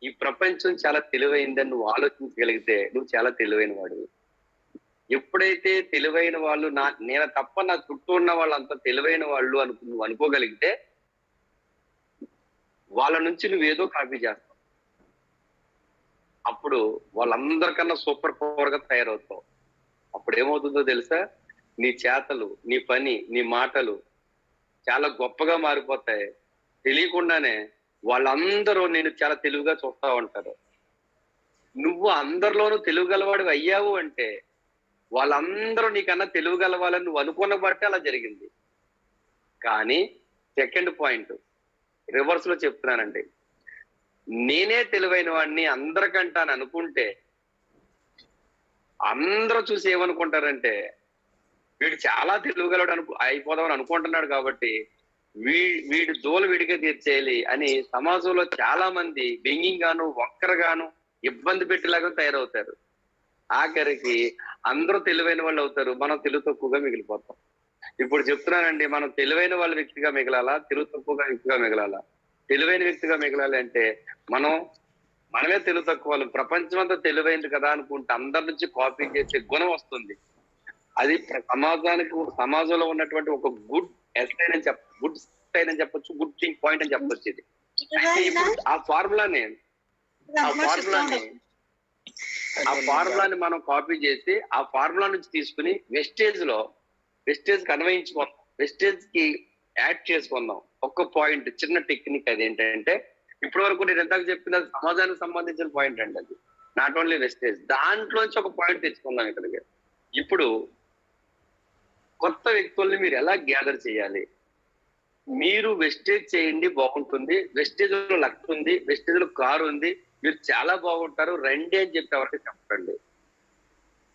ఈ ప్రపంచం చాలా తెలివైందని నువ్వు ఆలోచించగలిగితే నువ్వు చాలా తెలివైన వాడు. ఎప్పుడైతే తెలివైన వాళ్ళు నేను తప్ప నా చుట్టూ ఉన్న వాళ్ళంతా తెలివైన వాళ్ళు నువ్వు అనుకోగలిగితే వాళ్ళ నుంచి నువ్వేదో కాపీ చేస్తావు. అప్పుడు వాళ్ళందరికన్నా సూపర్ పవర్ గా తయారవుతావు. అప్పుడు ఏమవుతుందో తెలుసా? నీ చేతలు, నీ పని, నీ మాటలు చాలా గొప్పగా మారిపోతాయి. తెలియకుండానే వాళ్ళందరూ నేను చాలా తెలివిగా చూస్తా ఉంటారు. నువ్వు అందరిలోనూ తెలుగు గలవాడు అయ్యావు అంటే వాళ్ళందరూ నీకన్నా తెలుగు గలవాలని నువ్వు అనుకున్న బట్టి అలా జరిగింది. కానీ సెకండ్ పాయింట్ రివర్స్ లో చెప్తున్నానండి. నేనే తెలివైన వాడిని అందరికంటాను అనుకుంటే అందరూ చూసి ఏమనుకుంటారంటే వీడు చాలా తెలివిగలడు అయిపోదామని అనుకుంటున్నాడు కాబట్టి వీడి దోలు వీడిగా తీర్చేయాలి అని సమాజంలో చాలా మంది బెంగింగ్ గాను వంకరగాను ఇబ్బంది పెట్టేలాగా తయారవుతారు. ఆఖరికి అందరూ తెలివైన వాళ్ళు అవుతారు, మనం తెలుగు తక్కువగా మిగిలిపోతాం. ఇప్పుడు చెప్తున్నానండి, మనం తెలివైన వాళ్ళ వ్యక్తిగా మిగలాలా, తెలుగు తక్కువగా వ్యక్తిగా మిగలాలా? తెలివైన వ్యక్తిగా మిగలాలి అంటే మనమే తెలుగు తక్కువ వాళ్ళు. ప్రపంచం అంతా తెలివైంది కదా అనుకుంటే అందరి నుంచి కాపీ చేసే గుణం వస్తుంది. అది సమాజంలో ఉన్నటువంటి ఒక గుడ్ ఎస్టైన్ అని గుడ్ స్టైన్ అని చెప్పొచ్చు, గుడ్ థింగ్ పాయింట్ అని చెప్పొచ్చు. ఇది ఆ ఫార్ములాని మనం కాపీ చేసి ఆ ఫార్ములా నుంచి తీసుకుని వెస్టేజ్ కి అన్వయించుకుందాం, వెస్టేజ్ కి యాడ్ చేసుకుందాం. ఒక్క పాయింట్ చిన్న టెక్నిక్ అది ఏంటంటే, ఇప్పటి వరకు నేను ఎంతకు చెప్పింది అది సమాజానికి సంబంధించిన పాయింట్ అండి. అది నాట్ ఓన్లీ వెస్టేజ్, దాంట్లోంచి ఒక పాయింట్ తెచ్చుకుందాం ఇక్కడికి. ఇప్పుడు కొత్త వ్యక్తుల్ని మీరు ఎలా గ్యాదర్ చేయాలి? మీరు వెస్టేజ్ చేయండి, బాగుంటుంది. వెస్టేజ్ లో లక్ ఉంది, వెస్టేజ్ లో కారు ఉంది, మీరు చాలా బాగుంటారు, రండి అని చెప్పి ఎవరికి చెప్పండి.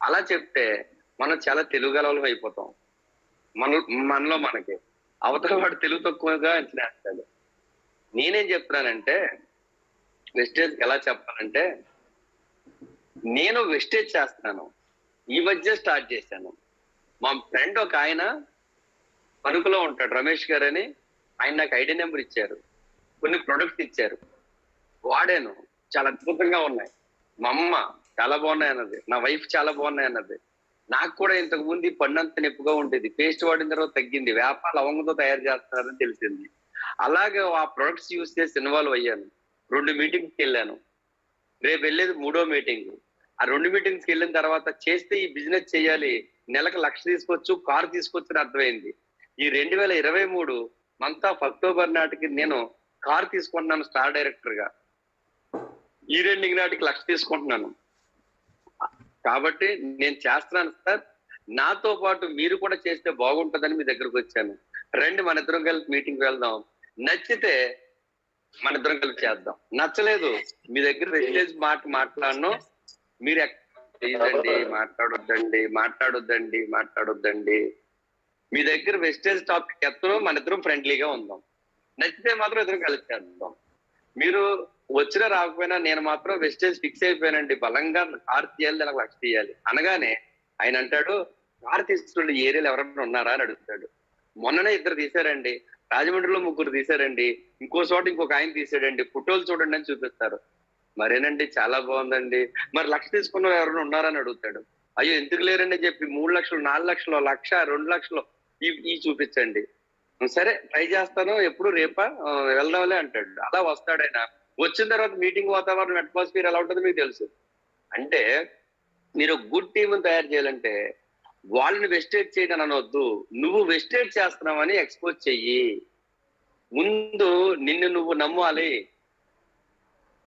అలా చెప్తే మనం చాలా తెలుగుగలవాళ్ళం అయిపోతాం. మనలో మనకి అవతల వాడు తెలుగు తక్కువగా అంచనేస్తాడు. నేనేం చెప్తున్నానంటే వెస్టేజ్ ఎలా చెప్పాలంటే, నేను వెస్టేజ్ చేస్తున్నాను, ఈ మధ్య స్టార్ట్ చేశాను. మా ఫ్రెండ్ ఒక ఆయన పనుకులో ఉంటాడు, రమేష్ గారు అని. ఆయన నాకు ఐడి నెంబర్ ఇచ్చారు, కొన్ని ప్రొడక్ట్స్ ఇచ్చారు, వాడాను, చాలా అద్భుతంగా ఉన్నాయి. మా అమ్మ చాలా బాగున్నాయి అన్నది, నా వైఫ్ చాలా బాగున్నాయి అన్నది. నాకు కూడా ఇంతకు ముందు పన్నంత నొప్పిగా ఉండేది, పేస్ట్ వాడిన తర్వాత తగ్గింది. వేప లవంగంతో తయారు చేస్తున్నారని తెలిసింది. అలాగే ఆ ప్రొడక్ట్స్ యూజ్ చేసి ఇన్వాల్వ్ అయ్యాను. 2 మీటింగ్స్కి వెళ్ళాను, రేపు వెళ్ళేది 3వ మీటింగ్. ఆ 2 మీటింగ్స్కి వెళ్ళిన తర్వాత చేస్తే ఈ బిజినెస్ చేయాలి, నెలకు 1,00,000 తీసుకోవచ్చు, కారు తీసుకోవచ్చు అని అర్థమైంది. ఈ 2023 మంత్ ఆఫ్ అక్టోబర్ నాటికి నేను కారు తీసుకుంటున్నాను స్టార్ డైరెక్టర్ గా. ఈ రెండింగ్ నాటికి 1,00,000 తీసుకుంటున్నాను. కాబట్టి నేను చేస్తున్నాను సార్, నాతో పాటు మీరు కూడా చేస్తే బాగుంటుందని మీ దగ్గరకు వచ్చాను. రండి మన ఇద్దరం కలిసి మీటింగ్ వెళ్దాం, నచ్చితే మన ఇద్దరం కలిసి చేద్దాం, నచ్చలేదు మీ దగ్గర వెస్టేజ్ మాట్లాడను, మీరు మాట్లాడొద్దండి, మీ దగ్గర వెస్టేజ్ టాపిక్ ఎత్తను, మన ఇద్దరం ఫ్రెండ్లీగా ఉందాం, నచ్చితే మాత్రం ఇద్దరం కలిసి చేద్దాం. మీరు వచ్చినా రాకపోయినా నేను మాత్రం వెస్టేజ్ ఫిక్స్ అయిపోయానండి, బలంగా కార్ తీయాలి, నాకు 1,00,000 తీయాలి అనగానే ఆయన అంటాడు, కార్ తీసుకుని ఏరియాలో ఎవరైనా ఉన్నారా అని అడుగుతాడు. మొన్ననే 2 తీశారండి, రాజమండ్రిలో 3 తీశారండి, ఇంకో చోట ఇంకొక ఆయన తీసాడండి, ఫోటోలు చూడండి అని చూపిస్తారు. మరేనండి చాలా బాగుందండి, మరి 1,00,000 తీసుకున్న ఎవరైనా ఉన్నారని అడుగుతాడు. అయ్యో ఎందుకు లేరండి చెప్పి 3 లక్షలు, 4 లక్షలు, 1,00,000, 2 లక్షలు ఈ చూపించండి. సరే ట్రై చేస్తాను, ఎప్పుడు రేపా వెళ్దాంలే అంటాడు. అలా వస్తాడు ఆయన. వచ్చిన తర్వాత మీటింగ్ వాతావరణం, అట్మాస్ఫియర్ ఎలా ఉంటుందో మీకు తెలుసు. అంటే మీరు గుడ్ టీమ్ తయారు చేయాలంటే వాళ్ళని వెస్టేజ్ చేయడం అనవద్దు, నువ్వు వెస్టేజ్ చేస్తున్నావని ఎక్స్పోజ్ చెయ్యి. ముందు నిన్ను నువ్వు నమ్మాలి,